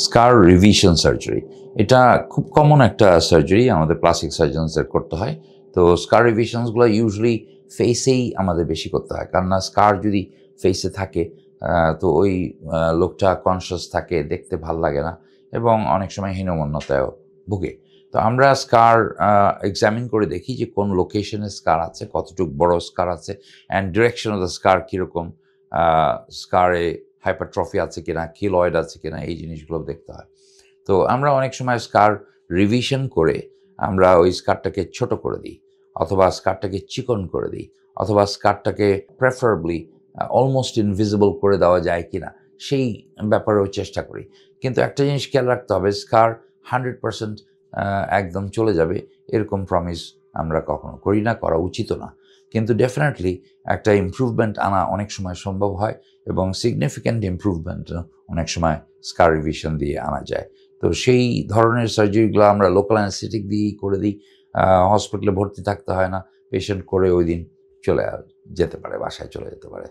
স্কার revision surgery, এটা খুব common একটা সার্জারি আমাদের প্লাস্টিক সার্জনসদের করতে হয়। তো স্কার রিভিশনসগুলো ইউজুয়ালি ফেসেই আমাদের বেশি করতে হয়, কারণ না স্কার যদি ফেসে থাকে তো ওই লোকটা কনসিয়াস থাকে, দেখতে ভাল লাগে না এবং অনেক সময় হীনমন্যতায়ও ভুগে। তো আমরা স্কার এক্সামিন করে দেখি যে কোন লোকেশনে স্কার আছে, কতটুকু বড় স্কার আছে, অ্যান্ড ডিরেকশন অফ দ্য স্কার কীরকম, স্কারে হাইপারট্রফি আছে কিনা, কিলয়েড আছে কিনা, এই জিনিসগুলো দেখতে হয়। তো আমরা অনেক সময় স্কার রিভিশন করে আমরা ওই স্কারটাকে ছোট করে দিই, অথবা স্কারটাকে চিকন করে দিই, অথবা স্কারটাকে প্রেফারেবলি অলমোস্ট ইনভিজিবল করে দেওয়া যায় কিনা সেই ব্যাপারেও চেষ্টা করি। কিন্তু একটা জিনিস খেয়াল রাখতে হবে, স্কার 100% একদম চলে যাবে এরকম প্রমিস আমরা কখনো করি না, করা উচিতও না। কিন্তু ডেফিনেটলি একটা ইমপ্রুভমেন্ট আনা অনেক সময় সম্ভব হয়, এবং সিগনিফিক্যান্ট ইমপ্রুভমেন্ট অনেক সময় স্কার রিভিশন দিয়ে আনা যায়। তো সেই ধরনের সার্জারিগুলো আমরা লোকাল অ্যানেস্থেটিক দিয়েই করে দিই। হসপিটালে ভর্তি থাকতে হয় না, পেশেন্ট করে ওই দিন চলে যেতে পারে, বাসায় চলে যেতে পারে।